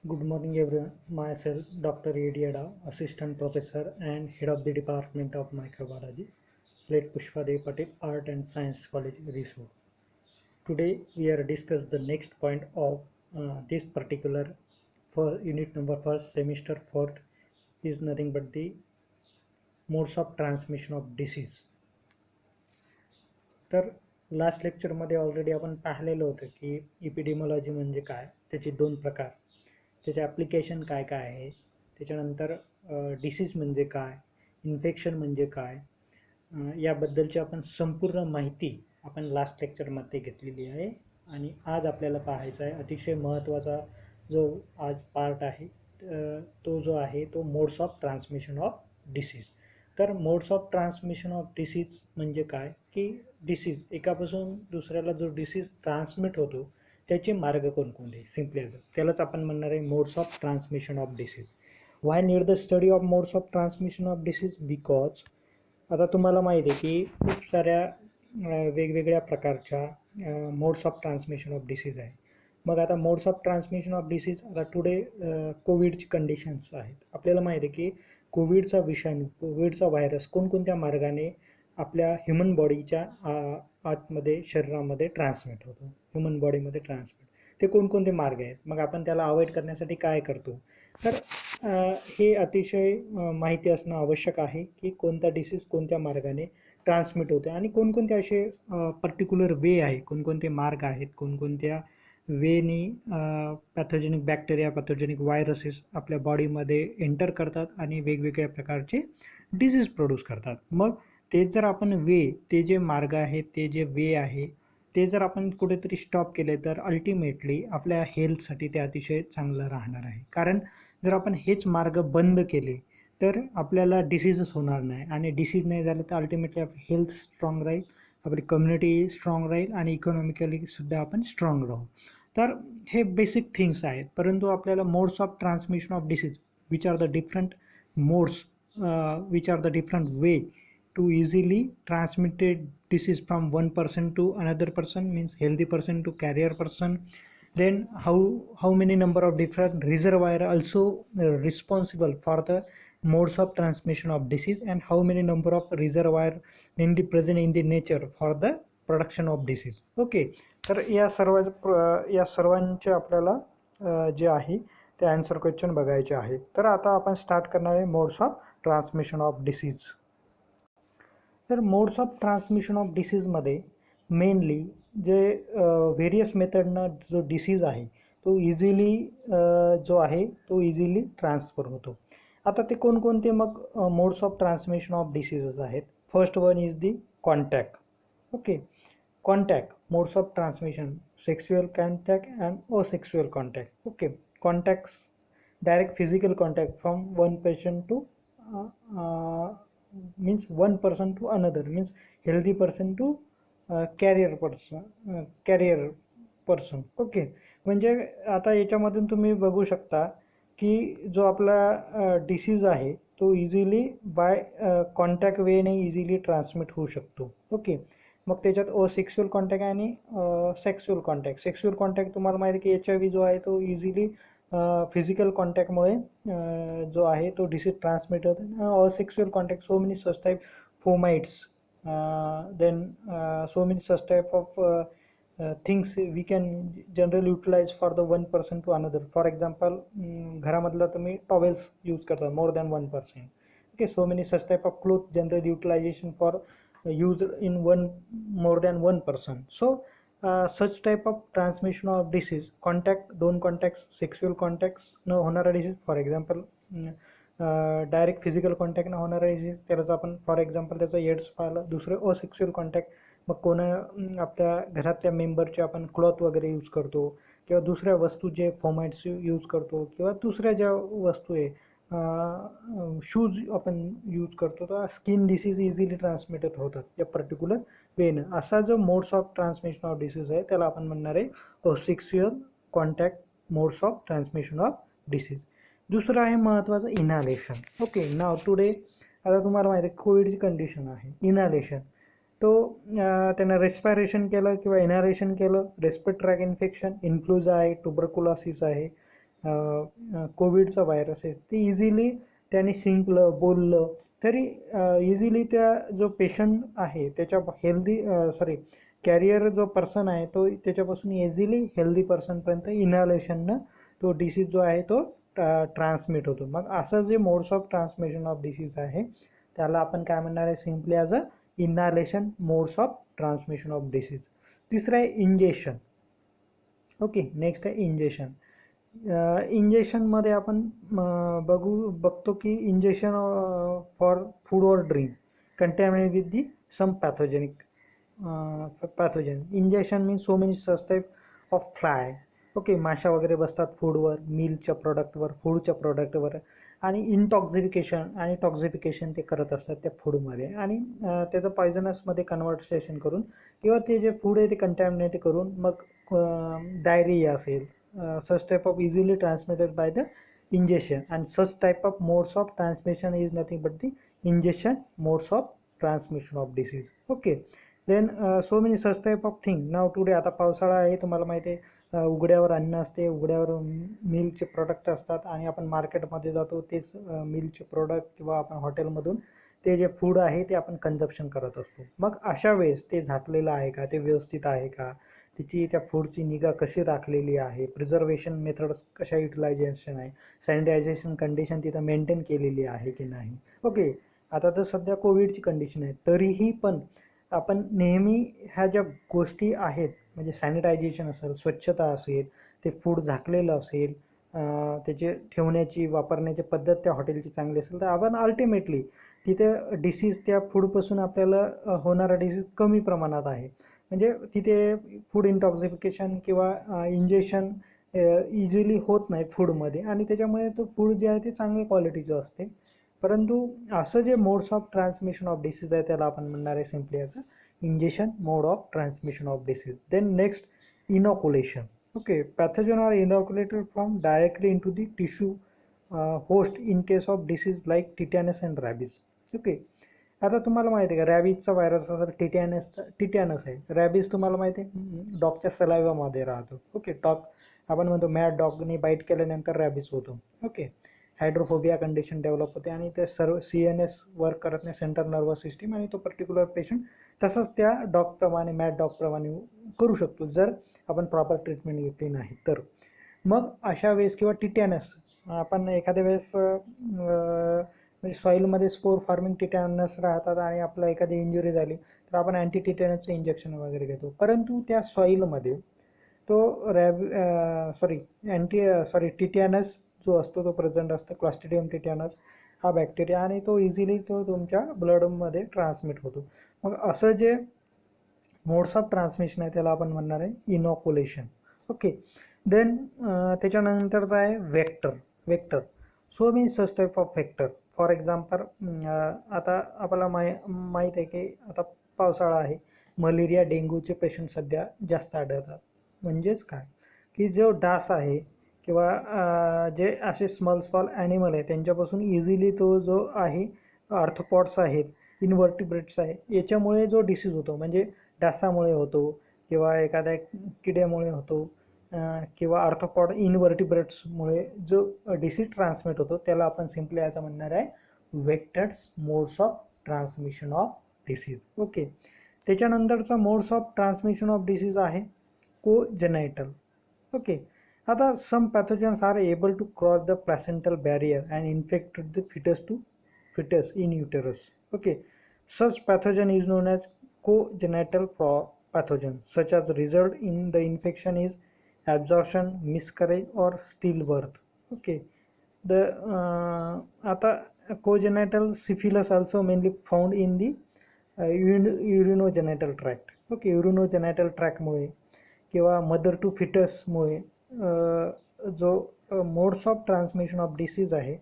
Good morning, everyone. Myself, Dr. Ediada, Assistant Professor and Head of the Department of Microbiology, Late Pushpadev Patel, Art and Science College, Risur. Today, we are discuss the next point of this particular for unit number first semester fourth is nothing but the modes of transmission of disease. तर last लेक्चरमध्ये already आपण पाहिलेलं होतं की इपिडेमॉलॉजी म्हणजे काय, त्याचे दोन प्रकार, त्याचे ॲप्लिकेशन काय काय आहे, त्याच्यानंतर डिसीज म्हणजे काय, इन्फेक्शन म्हणजे काय, याबद्दलची आपण संपूर्ण माहिती आपण लास्ट लेक्चरमध्ये घेतलेली आहे. आणि आज आपल्याला पाहायचा आहे अतिशय महत्त्वाचा जो आज पार्ट आहे, तो जो आहे तो modes of transmission of disease. तर modes of transmission of disease म्हणजे काय की डिसीज एकापासून दुसऱ्याला जो डिसीज ट्रान्समिट होतो त्याचे मार्ग कोणकोणते, सिम्पली ॲज त्यालाच आपण म्हणणार आहे modes of transmission of disease. Y need the study of modes of transmission of disease? Because आता तुम्हाला माहिती आहे की खूप साऱ्या वेगवेगळ्या प्रकारच्या modes of transmission of disease आहे. मग आता modes of transmission of disease, आता टुडे कोविडची कंडिशन्स आहेत. आपल्याला माहिती आहे की कोविडचा विषाणू, कोविडचा व्हायरस कोणकोणत्या मार्गाने आपल्या ह्युमन बॉडीच्या आतमध्ये शरीरामध्ये ट्रान्समिट होतो, ह्युमन बॉडीमध्ये ट्रान्समिट, ते कोणकोणते मार्ग आहेत. मग आपण त्याला अवॉइड करण्यासाठी काय करतो, तर हे अतिशय माहिती असणं आवश्यक आहे की कोणता डिसीज कोणत्या मार्गाने ट्रान्समिट होते आणि कोणकोणते असे पर्टिक्युलर वे आहे, कोणकोणते मार्ग आहेत, कोणकोणत्या वेनी पॅथोजेनिक बॅक्टेरिया, पॅथोजेनिक व्हायरसेस आपल्या बॉडीमध्ये एंटर करतात आणि वेगवेगळ्या प्रकारचे डिसीज प्रोड्यूस करतात. मग ते जर आपण ते जे मार्ग आहेत, ते जे वे आहे, ते जर आपण कुठेतरी स्टॉप केले तर अल्टिमेटली आपल्या हेल्थसाठी ते अतिशय चांगलं राहणार आहे. कारण जर आपण हेच मार्ग बंद केले तर आपल्याला डिसीजच होणार नाही, आणि डिसीज नाही झालं तर अल्टिमेटली आपली हेल्थ स्ट्रॉंग राहील, आपली कम्युनिटी स्ट्रॉंग राहील आणि इकॉनॉमिकलीसुद्धा आपण स्ट्रॉंग राहू. तर हे बेसिक थिंग्स आहेत. परंतु आपल्याला modes of transmission of disease, which are the different modes, which are the different way to easily transmitted disease from one person to another person, means healthy person to carrier person. Then how many number of different reservoir also responsible for the modes of transmission of disease, and how many number of reservoir mainly present in the nature for the production of disease. Okay, तर या सर्वांचे आपल्याला जे आहे ते answer question बघायचे आहेत. तर आता आपण स्टार्ट करणार आहे modes of transmission of disease. तर मोड्स ऑफ ट्रान्समिशन ऑफ डिसीजमध्ये मेनली जे व्हेरियस मेथडनं जो डिसीज आहे तो इझिली जो आहे तो इझिली ट्रान्सफर होतो. आता ते कोणकोणते मग modes of transmission of diseases आहेत? First one is the contact. Okay, contact modes of transmission, sexual contact and asexual contact. Okay, contacts direct physical contact from one patient to means one person to another, means healthy person to carrier person. Okay, म्हणजे आता याच्यामधून तुम्ही बघू शकता की जो आपला disease आहे तो इझिली बाय कॉन्टॅक्ट वेने इझिली ट्रान्समिट होऊ शकतो. ओके, मग त्याच्यात असेक्शुअल कॉन्टॅक्ट आणि सेक्शुअल कॉन्टॅक्ट. सेक्शुअल कॉन्टॅक्ट तुम्हाला माहिती आहे की HIV जो आहे तो इझिली फिजिकल कॉन्टॅक्टमुळे जो आहे तो डिसीज ट्रान्समिट होतो. Asexual contact, so many such type fomites, then so many such type of things we can generally utilise for the one person to another. For example, घरामधला तुम्ही towels use करता more than one person. Okay, so many such type of cloth general utilisation for use in more than one person. So such type of transmission of disease, contact, दोन contacts, sexual contacts न होणारा disease, for example direct physical contact न होणारा disease, त्यालाच आपण for example त्याचं AIDS पाहिलं. दुसरं असेक्शुअल कॉन्टॅक्ट, मग आपल्या घरातल्या मेंबरचे आपण क्लॉथ वगैरे यूज करतो, किंवा दुसऱ्या वस्तू जे फॉर्मॅट्स यूज करतो, किंवा दुसऱ्या ज्या वस्तू आहे शूज आपण यूज करतो, तर स्किन डिसीज इझिली ट्रान्समिटेड होतात या पर्टिक्युलर वेनं. असा जो modes of transmission of disease आहे त्याला आपण म्हणणार आहे asexual contact modes of transmission of disease. दुसरं आहे महत्त्वाचं इनहालेशन. ओके, नाव टुडे आता तुम्हाला माहिती आहे कोविडची कंडिशन आहे, इनहालेशन, तो त्यानं रेस्पायरेशन केलं किंवा इनहालेशन केलं, रेस्पिरेटरी ट्रॅक इन्फेक्शन, इन्फ्लुएन्झा आहे, ट्युबरक्युलोसिस आहे, कोविडचा व्हायरस आहे ते इझिली त्याने शिंकलं बोललं तरी इझिली त्या जो पेशंट आहे त्याच्या हेल्दी कॅरियर जो पर्सन आहे तो त्याच्यापासून इझिली हेल्दी पर्सनपर्यंत इनहेलेशननं तो डिसीज जो आहे तो ट्रान्समिट होतो. मग असं जे modes of transmission of disease आहे त्याला आपण काय म्हणणार आहे, simply as a inhalation modes of transmission of disease. तिसरं आहे इंजेक्शन. ओके, नेक्स्ट आहे इंजेक्शन. इंजेक्शनमध्ये आपण बघतो की इंजेक्शन फॉर फूड और drink contaminate with the some pathogenic pathogen. Injection means so many such type of fly. Okay, माशा वगैरे बसतात फूडवर, मिल्कच्या प्रोडक्टवर, फूडच्या प्रोडक्टवर आणि आणि टॉक्झिफिकेशन ते करत असतात त्या फूडमध्ये आणि त्याचं पॉयझनसमध्ये कन्व्हर्सेशन करून किंवा ते जे फूड आहे ते कंटॅमिनेट करून मग डायरिया असेल, such type of easily transmitted by the ingestion, and such type of modes of transmission is nothing but the ingestion modes of transmission of disease. Okay, then so many such type of thing now today. आता पावसाळा आहे, तुम्हाला माहिती आहे उघड्यावर अन्न असते, उघड्यावर मिल्कचे प्रोडक्ट असतात आणि आपण मार्केटमध्ये जातो तेच मिल्कचे प्रोडक्ट किंवा आपण हॉटेलमधून ते जे फूड आहे ते आपण कन्झप्शन करत असतो. मग अशा वेळेस ते झाकलेलं आहे का, ते व्यवस्थित आहे का, तिची त्या फूडची निगा कशी राखलेली आहे, प्रिझर्वेशन मेथड्स कशा युटिलायझेशन आहे, सॅनिटायझेशन कंडिशन तिथं मेंटेन केलेली आहे की नाही. ओके, आता तर सध्या कोविडची कंडिशन आहे तरीही पण आपण नेहमी ह्या ज्या गोष्टी आहेत म्हणजे सॅनिटायझेशन असेल, स्वच्छता असेल, ते फूड झाकलेलं असेल, त्याचे ठेवण्याची वापरण्याची पद्धत त्या हॉटेलची चांगली असेल तर आपण अल्टिमेटली तिथे डिसीज त्या फूडपासून आपल्याला होणारा डिसीज कमी प्रमाणात आहे. म्हणजे तिथे फूड इंटॉक्झिफिकेशन किंवा इंजेक्शन इझिली होत नाही फूडमध्ये आणि त्याच्यामुळे तो फूड जे आहे ते चांगल्या क्वालिटीचं असते. परंतु असं जे modes of transmission of disease आहे त्याला आपण म्हणणार आहे simply as a injection mode of transmission of disease. Then next, inoculation. Okay, pathogen are inoculated from directly into the tissue host in case of disease like tetanus and rabies. Okay, आता तुम्हाला माहिती आहे का रॅबिजचा virus असेल, tetanus आहे. Rabies तुम्हाला माहिती आहे डॉगच्या सलायवामध्ये राहतो. ओके, आपण म्हणतो मॅड डॉगने बाईट केल्यानंतर रॅबिज होतो. ओके, हायड्रोफोबिया कंडिशन डेव्हलप होते आणि ते सर्व CNS वर्क करत नाही, सेंट्रल नर्वस सिस्टीम, आणि तो पर्टिक्युलर पेशंट तसंच त्या डॉगप्रमाणे मॅड डॉगप्रमाणे करू शकतो जर आपण प्रॉपर ट्रीटमेंट घेतली नाही तर. मग अशा वेळेस किंवा टिटॅनस आपण एखाद्या वेळेस म्हणजे सॉईलमध्ये स्पोर फॉर्मिंग टिटॅनस राहतात आणि आपला एखादी इंजुरी झाली तर आपण अँटी टिटॅनसचं इंजेक्शन वगैरे घेतो. परंतु त्या सॉईलमध्ये तो टिटॅनस जो असतो तो प्रेझेंट असतो, क्लॉस्ट्रिडियम टिटॅनस हा बॅक्टेरिया, आणि तो इझिली तो तुमच्या ब्लडमध्ये ट्रान्समिट होतो. मग असं जे मोड्स ऑफ ट्रान्समिशन आहे त्याला आपण म्हणणार आहे इनॉक्युलेशन. ओके, देन त्याच्यानंतरचं आहे vector. So many such type of vector. For example आता आपल्याला माहीत आहे की आता पावसाळा आहे, मलेरिया डेंग्यूचे पेशंट सध्या जास्त आढळतात. म्हणजेच काय की जो डास आहे किंवा जे असे स्मॉल ॲनिमल आहे त्यांच्यापासून इझिली तो जो आहे आर्थ्रोपॉड्स आहेत, इन्व्हर्टिब्रेट्स आहे, याच्यामुळे जो डिसीज होतो म्हणजे डासामुळे होतो किंवा एखाद्या किड्यामुळे होतो किंवा आर्थ्रोपॉड इन्व्हर्टिब्रेट्समुळे जो डिसीज ट्रान्समिट होतो त्याला आपण सिम्पली असं म्हणणार आहे vectors modes of transmission of disease. Okay, त्याच्यानंतरचा modes of transmission of disease आहे कोजेनायटल. ओके, आता some pathogens are able to cross the placental barrier and infect the foetus in uterus. Okay, such pathogen is known as congenital pathogen, such as result in the infection is absorption, miscarriage or stillbirth. Okay, the आता congenital syphilis also mainly found in the urinogenital tract. Okay, urinogenital tract मुळे किंवा mother to फिटसमुळे जो modes of transmission of disease आहे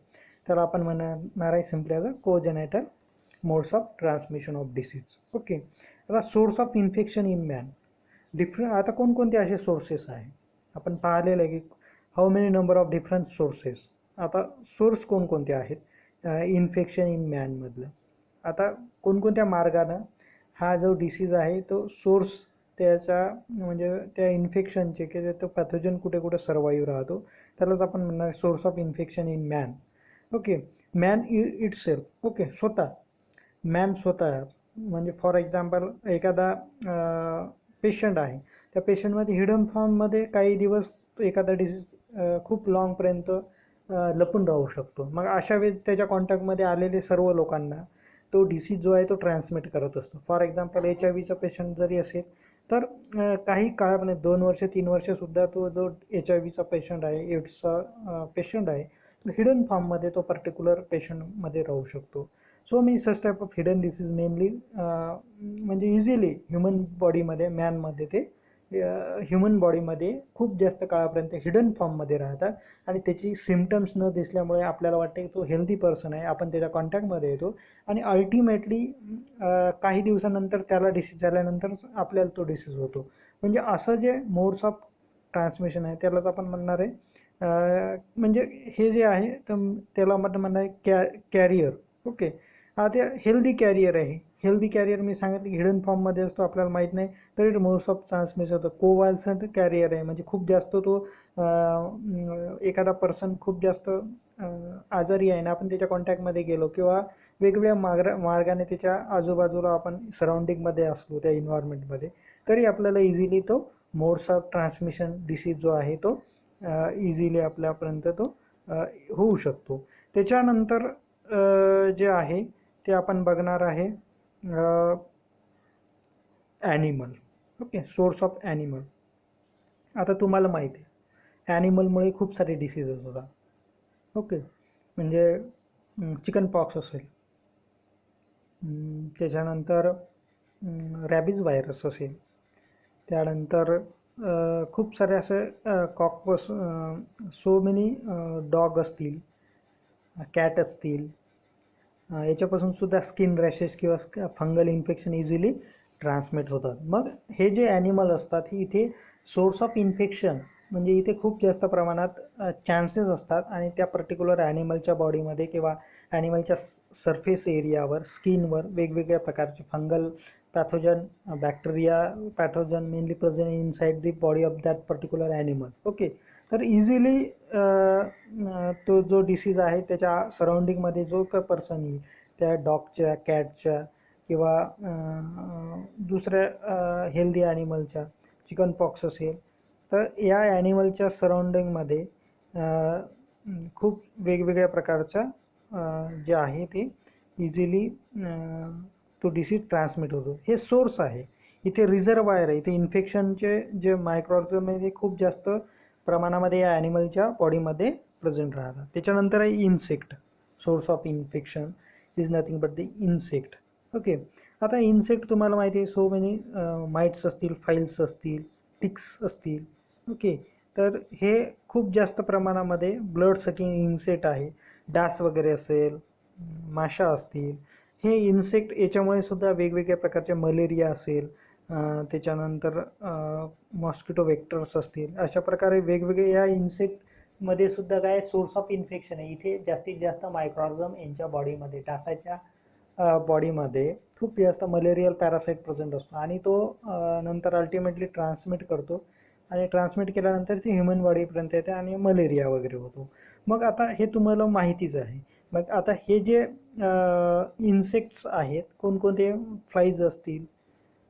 त्याला आपण म्हणणार आहे simply as a congenital modes of transmission of disease. Okay, आता source of infection in man different. आता कोणकोणते असे सोर्सेस आहे आपण पाहिलेलं आहे की how many number of different sources. आता सोर्स कोणकोणते आहेत इन्फेक्शन इन मॅनमधलं. आता कोणकोणत्या मार्गानं हा जो डिसीज आहे तो सोर्स त्याच्या म्हणजे त्या इन्फेक्शनचे की तो पॅथोजन कुठे कुठे सर्वाईव्ह राहतो, त्यालाच आपण म्हणणार source of infection in man. Okay, man it self. Okay, स्वतः मॅन स्वतः. म्हणजे फॉर एक्झाम्पल एखादा पेशंट आहे, त्या पेशंटमध्ये हिडन फॉर्ममध्ये काही दिवस एखादा डिसीज खूप लॉंगपर्यंत लपून राहू शकतो. मग अशा वेळी त्याच्या कॉन्टॅक्टमध्ये आलेले सर्व लोकांना तो डिसीज जो आहे तो ट्रान्समिट करत असतो. फॉर एक्झाम्पल HIV चा पेशंट जरी असेल तर काही काळापर्यंत 2 वर्ष 3 वर्षसुद्धा तो जो HIV चा पेशंट आहे, एड्सचा पेशंट आहे, तो हिडन फॉर्ममध्ये तो पर्टिक्युलर पेशंटमध्ये राहू शकतो. So many such type of hidden disease mainly म्हणजे इझिली ह्युमन बॉडीमध्ये, मॅनमध्ये ते ह्युमन बॉडीमध्ये खूप जास्त काळापर्यंत हिडन फॉर्ममध्ये राहतात आणि त्याची सिम्पटम्स न दिसल्यामुळे आपल्याला वाटते की तो हेल्दी पर्सन आहे, आपण त्याच्या कॉन्टॅक्टमध्ये येतो आणि अल्टिमेटली काही दिवसानंतर त्याला डिसीज झाल्यानंतर आपल्याला तो डिसीज होतो. म्हणजे असं जे मोड्स ऑफ ट्रान्समिशन आहे त्यालाच आपण म्हणणार आहे म्हणजे हे जे आहे तर त्याला म्हणणार आहे कॅरियर. ओके, हा ते हेल्दी कॅरियर आहे. हेल्दी कॅरियर मी सांगितलं की हिडन फॉर्ममध्ये असतो, आपल्याला माहीत नाही तरी मोड्स ऑफ ट्रान्समिशन होतं. कोव्हॅलंट कॅरियर आहे, म्हणजे खूप जास्त तो एखादा पर्सन खूप जास्त आजारी आहे ना, आपण त्याच्या कॉन्टॅक्टमध्ये गेलो किंवा वेगवेगळ्या मार्गाने त्याच्या आजूबाजूला आपण सराउंडिंगमध्ये असलो त्या इन्व्हायरमेंटमध्ये, तरी आपल्याला इझिली तो मोड्स ऑफ ट्रान्समिशन डिसीज जो आहे तो इझिली आपल्यापर्यंत तो होऊ शकतो. त्याच्यानंतर जे आहे ते आपण बघणार आहे animal. Okay, source of animal. आता तुम्हाला माहिती आहे ॲनिमलमुळे खूप सारे डिसीजेस होतात. ओके, म्हणजे चिकन पॉक्स असेल, त्याच्यानंतर रॅबीज व्हायरस असेल, त्यानंतर खूप सारे असे कॉकपस, सो मेनी डॉग असतील, कॅट असतील, याच्यापासून सुद्धा स्किन रॅशेस किंवा फंगल इन्फेक्शन इझिली ट्रान्समिट होतात. मग हे जे ॲनिमल असतात ही इथे सोर्स ऑफ इन्फेक्शन म्हणजे इथे खूप जास्त प्रमाणात चान्सेस असतात आणि त्या पर्टिक्युलर ॲनिमलच्या बॉडीमध्ये किंवा ॲनिमलच्या सरफेस एरियावर, स्किनवर वेगवेगळ्या प्रकारचे fungal pathogen, bacteria pathogen mainly present inside the body of that particular animal. Okay, तर इझिली तो जो डिसीज आहे त्याच्या सराउंडिंगमध्ये जो का पर्सन येईल त्या डॉगच्या, कॅटच्या किंवा दुसऱ्या हेल्दी ॲनिमलच्या, चिकन पॉक्स असेल, तर या ॲनिमलच्या सराउंडिंगमध्ये खूप वेगवेगळ्या प्रकारच्या जे आहे ते इझिली तो डिसीज ट्रान्समिट होतो. हे सोर्स आहे. इथे रिझर्वायर आहे. इथे इन्फेक्शनचे जे मायक्रोऑर्गॅनिझम आहे ते खूप जास्त प्रमाणामध्ये या ॲनिमलच्या बॉडीमध्ये प्रेझेंट राहतात. त्याच्यानंतर आहे insect. Source of infection is nothing but the insect. Okay, आता इन्सेक्ट तुम्हाला माहिती आहे सो मेनी माइट्स असतील, फाईल्स असतील, टिक्स असतील. ओके, तर हे खूप जास्त प्रमाणामध्ये ब्लड सकिंग इन्सेक्ट आहे. डास वगैरे असेल, माशा असतील, हे इन्सेक्ट याच्यामुळे सुद्धा वेगवेगळ्या प्रकारचे मलेरिया असेल, त्याच्यानंतर मॉस्किटो वेक्टर्स असतील, अशा प्रकारे वेगवेगळे या इन्सेक्टमध्ये सुद्धा काय सोर्स ऑफ इन्फेक्शन आहे. इथे जास्तीत जास्त मायक्रोऑर्गॅनिझम यांच्या बॉडीमध्ये, डासाच्या बॉडीमध्ये खूप जास्त मलेरियल पॅरासाईट प्रेझेंट असतो आणि तो नंतर अल्टिमेटली ट्रान्समिट करतो आणि ट्रान्समिट केल्यानंतर ती ह्युमन बॉडीपर्यंत येते आणि मलेरिया वगैरे होतो. मग आता हे तुम्हाला माहितीच आहे. मग आता हे जे इन्सेक्ट्स आहेत, कोणकोणते फ्लाईज असतील,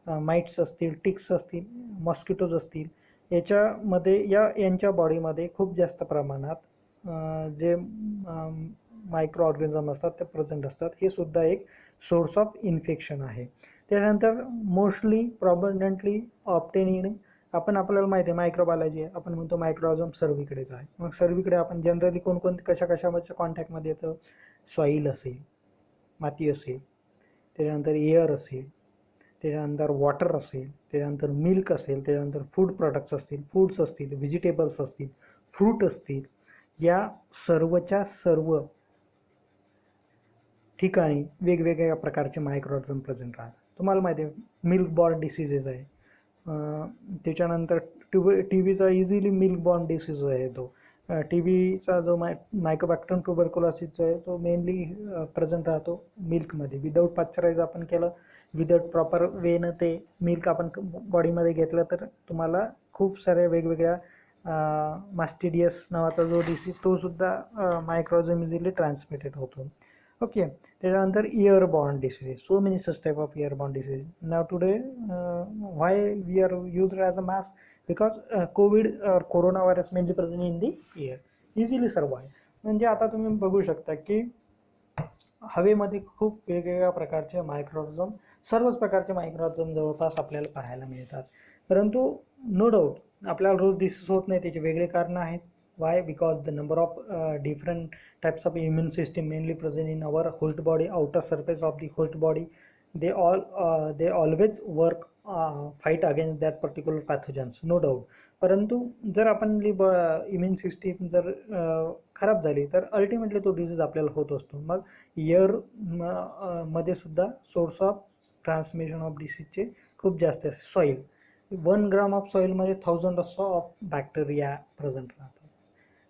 माइट्स असतील, टिक्स असतील, मॉस्किटोज असतील, याच्यामध्ये यांच्या बॉडीमध्ये खूप जास्त प्रमाणात जे मायक्रो ऑर्गॅनिझम असतात ते प्रेझेंट असतात. हे सुद्धा एक सोर्स ऑफ इन्फेक्शन आहे. त्यानंतर मोस्टली प्रॉबेंटली ऑप्टेनिड, आपल्याला माहिती आहे मायक्रोबायोलॉजी आहे, आपण म्हणतो मायक्रोऑर्गॅनिझम सर्वीकडेच आहे. मग सर्वीकडे आपण जनरली कोणकोणते कशाच्या कॉन्टॅक्टमध्ये येतं, सॉईल असेल, माती असेल, त्याच्यानंतर एअर असेल, त्याच्यानंतर वॉटर असेल, त्याच्यानंतर मिल्क असेल, त्याच्यानंतर फूड प्रॉडक्ट्स असतील, फूड्स असतील, व्हेजिटेबल्स असतील, फ्रूट असतील, या सर्वच्या सर्व ठिकाणी वेगवेगळ्या प्रकारचे मायक्रोऑर्गॅनिझम प्रेझेंट राहतात. तुम्हाला माहिती आहे मिल्क बॉर्न डिसीजेस आहे, त्याच्यानंतर TBचा इझिली मिल्क बॉर्न डिसीज आहे तो. टी बीचा जो मायकोबॅक्टरम ट्युबरक्युलोसिस आहे तो मेनली प्रेझेंट राहतो मिल्कमध्ये. विदाऊट पाश्चराइज आपण केलं, विदाऊट प्रॉपर वेनं ते मिल्क आपण बॉडीमध्ये घेतलं तर तुम्हाला खूप साऱ्या वेगवेगळ्या मास्टिडियस नावाचा जो डिसीज तो सुद्धा मायक्रोऑर्गॅनिझम इझिली ट्रान्समिटेड होतो. ओके, त्याच्यानंतर airborne disease. So many such type of airborne disease. Now today why we are used as a mask, because Covid और corona virus mainly present in the air easily survive. म्हणजे आता तुम्ही बघू शकता की हवेमध्ये खूप वेगवेगळ्या प्रकारचे मायक्रोऑर्गॅनिझम, सर्वच प्रकारचे मायक्रोऑर्गॅनिझम जवळपास आपल्याला पाहायला मिळतात. परंतु नो डाऊट आपल्याला रोज डिसीज होत नाही, त्याचे वेगळे कारणं आहेत. Y? Because the number of different types of immune system mainly present in our host body, outer surface of the host body, they always work fight against that particular pathogens, no doubt. परंतु जर आपली immune system जर खराब झाली तर ultimately तो disease आपल्याला होत असतो. मग इयर मध्ये सुद्धा सोर्स ऑफ ट्रान्समिशन ऑफ डिसीजचे खूप जास्त आहे. सॉईल, 1 ग्राम ऑफ सॉईलमध्ये 1000 ऑफ बॅक्टेरिया प्रेझेंट राहतात.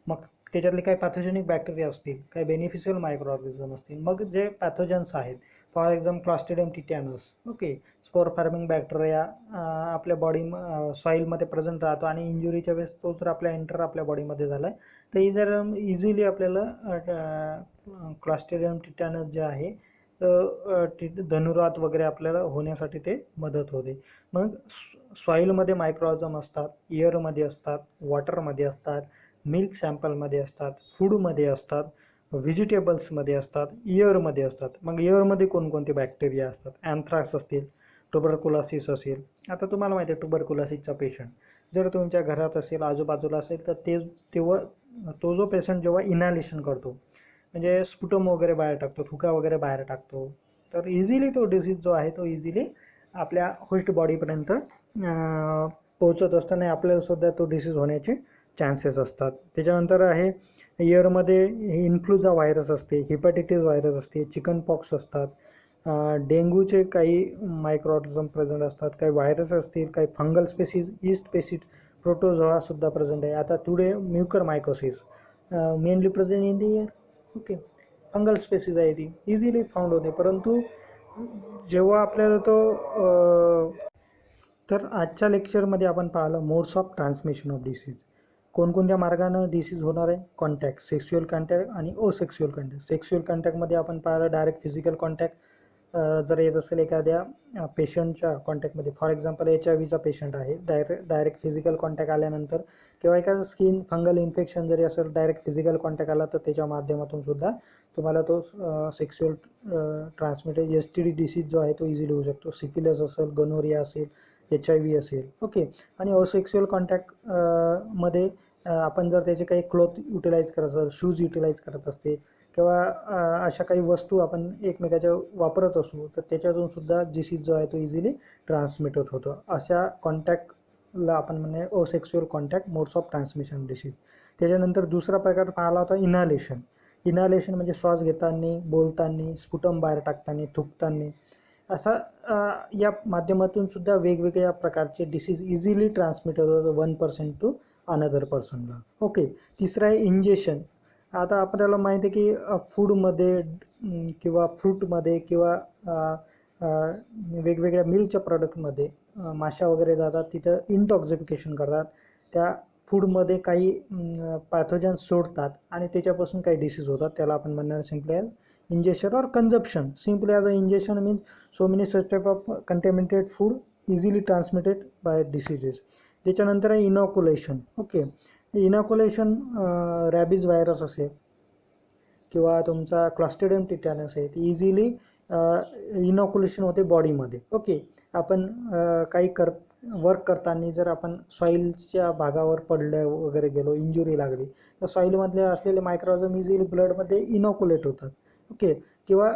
मग त्याच्यातले काही पॅथोजेनिक बॅक्टेरिया असतील, काही बेनिफिशियल मायक्रो ऑर्गॅनिझम असतील. मग जे पॅथोजन्स आहेत, for example Clostridium tetanus, okay, spore farming bacteria आपल्या बॉडी सॉईलमध्ये प्रेझेंट राहतो आणि इंजुरीच्या वेळेस तो जर आपल्या बॉडीमध्ये झाला आहे तर जर इझिली आपल्याला क्लॉस्ट्रिडियम टिटॅनस जे आहे धनुरात वगैरे आपल्याला होण्यासाठी ते मदत होते. मग सॉईलमध्ये मायक्रो ऑर्गॅनिझम असतात, एअरमध्ये असतात, वॉटरमध्ये असतात, मिल्क सॅम्पलमध्ये असतात, फूडमध्ये असतात, व्हेजिटेबल्समध्ये असतात, इयरमध्ये असतात. मग इयरमध्ये कोणकोणते बॅक्टेरिया असतात? अँथ्रॅक्स असतील, ट्युबरक्युलोसिस असेल. आता तुम्हाला माहिती आहे ट्युबरक्युलोसिसचा पेशंट जर तुमच्या घरात असेल, आजूबाजूला असेल, तर तेव्हा तो जो पेशंट जेव्हा इनॅलेशन करतो, म्हणजे स्पुटम वगैरे बाहेर टाकतो, थुका वगैरे बाहेर टाकतो, तर इझिली तो डिसीज जो आहे तो इझिली आपल्या होस्ट बॉडीपर्यंत पोहोचत असताना आपल्याला सुद्धा तो डिसीज होण्याचे चान्सेस असतात. त्याच्यानंतर आहे इयरमध्ये इन्फ्लुएन्झा व्हायरस असते, हिपॅटायटिस व्हायरस असते, चिकन पॉक्स असतात, डेंग्यूचे काही मायक्रोऑर्गॅनिझम प्रेझेंट असतात, काही व्हायरस असतील, काही फंगल स्पेसिस, ईस्ट स्पेसिस, प्रोटोझोआसुद्धा प्रेझेंट आहे. आता today mucor mycosis mainly present in the air. Okay, fungal species आहे, ती इझिली फाउंड होते. परंतु जेव्हा आपल्याला तो तर आजच्या लेक्चरमध्ये आपण पाहिलं modes of transmission of disease. कोणकोणत्या मार्गानं डिसीज होणार आहे? कॉन्टॅक्ट, सेक्शुअल कॉन्टॅक्ट आणि असेक्शुअल कॉन्टॅक्ट. सेक्शुअल कॉन्टॅक्टमध्ये आपण पाहिलं डायरेक्ट फिजिकल कॉन्टॅक्ट जर येत असेल एखाद्या पेशंटच्या कॉन्टॅक्टमध्ये, फॉर एक्झाम्पल HIV पेशंट आहे, डायरेक्ट फिजिकल कॉन्टॅक्ट आल्यानंतर किंवा एखादं स्किन फंगल इन्फेक्शन जरी असेल, डायरेक्ट फिजिकल कॉन्टॅक्ट आला तर त्याच्या माध्यमातून सुद्धा तुम्हाला तो सेक्शुअल ट्रान्समिटेड STD डिसीज जो आहे तो इझिली होऊ शकतो. सिफिलिस असेल, गोनोरिया असेल, HIV असेल. ओके, आणि असेक्शुअल कॉन्टॅक्ट मध्ये आपण जर त्याचे काही क्लॉथ युटिलाइज करत असेल, शूज युटिलाइज करत असते किंवा अशा काही वस्तू आपण एकमेकाच्या वापरत असू तर त्याच्यातून सुद्धा डिसीज जो आहे तो इझिली ट्रान्समिटेड होतो. अशा कॉन्टॅक्टला आपण म्हणजे asexual contact, modes of transmission disease. त्याच्यानंतर दुसरा प्रकार पाहिला होता इनहालेशन. इनहालेशन म्हणजे श्वास घेताना, बोलताना, स्पुटम बाहेर टाकताना, थुंकताना, असा या माध्यमातून सुद्धा वेगवेगळ्या प्रकारचे डिसीज इझिली ट्रान्समिटेड होतात 1% टू अनदर पर्सनला. ओके, तिसरं आहे इंजेक्शन. आता आपल्याला माहिती आहे की फूडमध्ये किंवा फ्रूटमध्ये किंवा वेगवेगळ्या मिल्कच्या प्रोडक्टमध्ये माशा वगैरे जातात, तिथं इंटॉक्सिफिकेशन करतात, त्या फूडमध्ये काही पॅथोजन्स सोडतात आणि त्याच्यापासून काही डिसीज होतात. त्याला आपण म्हणणार simply as ingestion or consumption. Simply as a ingestion means so many such type of contaminated food easily transmitted by diseases. त्याच्यानंतर आहे inoculation. Okay, inoculation rabies virus असेल किंवा तुमचा क्लॉस्ट्रिडियम टिटॅनस आहे, ती इझिली इनॉक्युलेशन होते बॉडीमध्ये. ओके, आपण काही वर्क करताना जर आपण सॉईलच्या भागावर पडलं वगैरे गेलो, इंजुरी लागली तर सॉईलमधले असलेले मायक्रोऑर्गॅनिझम इझिली ब्लडमध्ये इनॉक्युलेट होतात. ओके, किंवा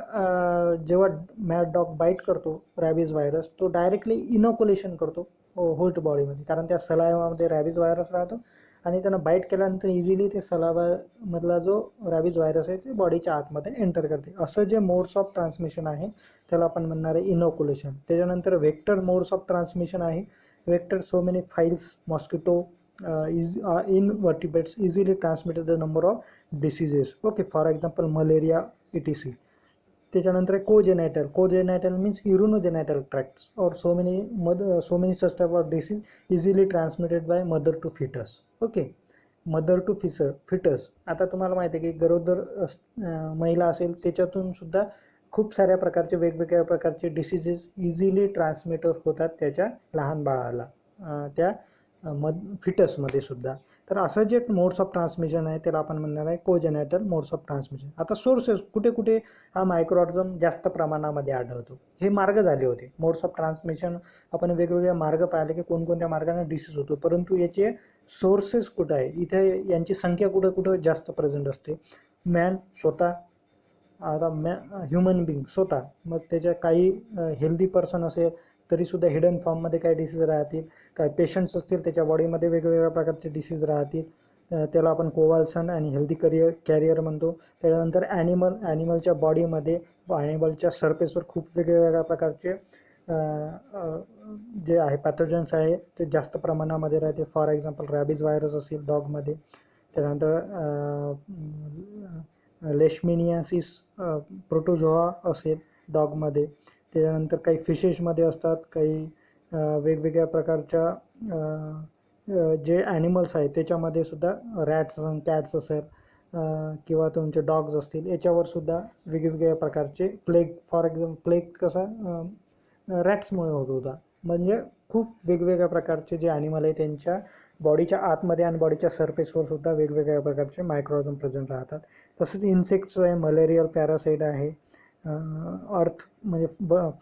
जेव्हा मॅड डॉग बाईट करतो रॅबीज व्हायरस, तो डायरेक्टली इनॉक्युलेशन करतो होस्ट बॉडीमध्ये, कारण त्या सलायवामध्ये रॅबीज व्हायरस राहतो आणि त्यांना बाईट केल्यानंतर इझिली ते सलावामधला जो रॅबीज व्हायरस आहे ते बॉडीच्या आतमध्ये एंटर करते. असं जे मोड्स ऑफ ट्रान्समिशन आहे त्याला आपण म्हणणार आहे इनॉक्युलेशन. त्याच्यानंतर वेक्टर मोड्स ऑफ ट्रान्समिशन आहे. Vector so many files, mosquito, in vertebrates easily transmitted the number of diseases. Okay, for example malaria etc. त्याच्यानंतर आहे कोजेनायटल. कोजेनायटल मीन्स युरोनोजेनायटल ट्रॅक्ट्स और so many such type of disease easily transmitted by mother to fetus. Okay, mother to fetus. आता तुम्हाला माहिती आहे की गरोदर महिला असेल त्याच्यातून सुद्धा खूप साऱ्या प्रकारचे वेगवेगळ्या प्रकारचे डिसीजेस इझिली ट्रान्समिट होतात त्याच्या लहान बाळाला, त्या फिटसमध्ये सुद्धा. तर असं जे मोड्स ऑफ ट्रान्समिशन आहे त्याला आपण म्हणणार आहे कोजेनायटल मोड्स ऑफ ट्रान्समिशन. आता सोर्सेस कुठे कुठे हा मायक्रोऑर्गनिझम जास्त प्रमाणामध्ये आढळतो, हे मार्ग झाले होते. मोड्स ऑफ ट्रान्समिशन आपण वेगवेगळे मार्ग पाहिले की कोणकोणत्या मार्गाने डिसीज होतो, परंतु याचे सोर्सेस कुठं आहे, इथे यांची संख्या कुठं कुठं जास्त प्रेझेंट असते. मॅन स्वतः, आता ह्युमन बिंग स्वतः, मग त्याच्या काही हेल्दी पर्सन असेल तरीसुद्धा हिडन फॉर्ममध्ये काही डिसीज राहतील, काही पेशंट्स असतील त्याच्या बॉडीमध्ये वेगवेगळ्या प्रकारचे डिसीज राहतील, त्याला आपण कोवाल्सन आणि हेल्दी कॅरियर म्हणतो. त्याच्यानंतर ॲनिमलच्या बॉडीमध्ये, ॲनिमलच्या सरफेसवर खूप वेगवेगळ्या प्रकारचे जे आहे पॅथोजन्स आहे ते जास्त प्रमाणामध्ये राहते. फॉर एक्झाम्पल रॅबिज व्हायरस असेल डॉगमध्ये, त्यानंतर लेशमिनियासिस प्रोटोझोआ असेल डॉगमध्ये, त्याच्यानंतर काही फिशेसमध्ये असतात, काही वेगवेगळ्या प्रकारच्या जे ॲनिमल्स आहेत त्याच्यामध्ये सुद्धा रॅट्स असेल, कॅट्स असेल किंवा तुमचे डॉग्स असतील, याच्यावरसुद्धा वेगवेगळ्या प्रकारचे प्लेग, फॉर एक्झाम्पल प्लेग कसा रॅट्समुळे होत होता. म्हणजे खूप वेगवेगळ्या प्रकारचे जे ॲनिमल आहे त्यांच्या बॉडीच्या आतमध्ये आणि बॉडीच्या सरफेसवर सुद्धा वेगवेगळ्या प्रकारचे मायक्रोऑर्गनिझम प्रेझेंट राहतात. तसंच इन्सेक्ट्स आहे, मलेरियल पॅरासाईट आहे, अर्थ म्हणजे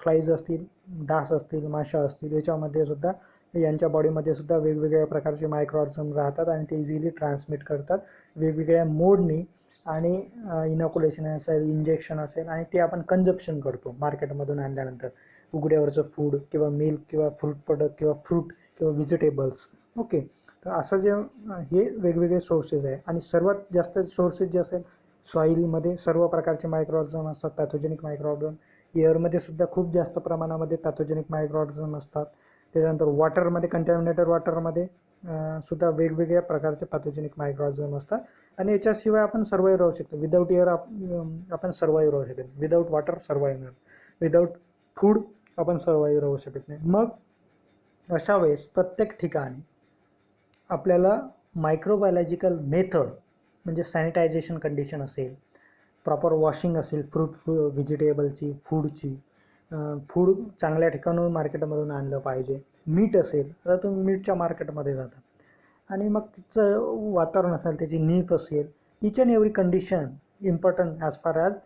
फ्लाईज असतील, डास असतील, माशा असतील, याच्यामध्ये सुद्धा यांच्या बॉडीमध्ये सुद्धा वेगवेगळ्या प्रकारचे मायक्रोऑर्गनिझम राहतात आणि ते इझिली ट्रान्समिट करतात वेगवेगळ्या मोडनी. आणि इनॉक्युलेशन असेल, इंजेक्शन असेल, आणि ते आपण कन्झप्शन करतो मार्केटमधून आणल्यानंतर, उघड्यावरचं फूड किंवा मिल्क किंवा फ्रूट प्रोडक्ट किंवा फ्रूट किंवा व्हेजिटेबल्स. ओके, तर असं जे हे वेगवेगळे सोर्सेस आहे. आणि सर्वात जास्त सोर्सेस जे असेल सॉईलमध्ये सर्व प्रकारचे मायक्रोऑर्गनिझम असतात, पॅथोजेनिक मायक्रोऑर्गनिझम. एअरमध्ये सुद्धा खूप जास्त प्रमाणामध्ये पॅथोजेनिक मायक्रोऑर्गनिझम असतात. त्याच्यानंतर वॉटरमध्ये, कंटॅमिनेटेड वॉटरमध्ये सुद्धा वेगवेगळ्या प्रकारचे पॅथोजेनिक मायक्रोऑर्गनिझम असतात. आणि याच्याशिवाय आपण सर्वाईव्ह राहू शकतो. विदाऊट एअर आपण सर्वाईव्ह राहू शकत, विदाऊट वॉटर सर्वाईव्ह नाही, विदाऊट फूड आपण सर्वाईव्ह राहू शकत नाही. मग अशा वेळेस प्रत्येक ठिकाणी आपल्याला मायक्रोबायोलॉजिकल मेथड म्हणजे सॅनिटायझेशन कंडिशन असेल, प्रॉपर वॉशिंग असेल व्हेजिटेबलची, फूडची, फूड चांगल्या ठिकाणून मार्केटमधून आणलं पाहिजे. मीठ असेल तर तुम्ही मीठच्या मार्केटमध्ये जाता, आणि मग तिचं वातावरण असेल, त्याची नीफ असेल, each and every condition important as far as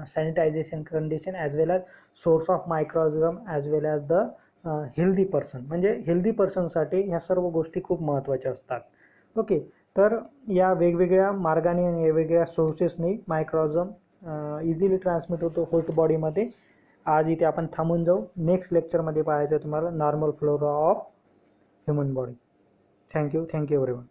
sanitization condition as well as source of microorganism as well as the healthy person. म्हणजे हेल्दी पर्सनसाठी ह्या सर्व गोष्टी खूप महत्त्वाच्या असतात. ओके, तर या वेगवेगळ्या मार्गाने आणि वेगवेगळ्या सोर्सेसनी मायक्रोऑर्गनिझम इझिली ट्रान्समिट होतो होस्ट बॉडीमध्ये. आज इथे आपण थांबून जाऊ. नेक्स्ट लेक्चरमध्ये पाहायचं तुम्हाला normal flora of human body. Thank you everyone.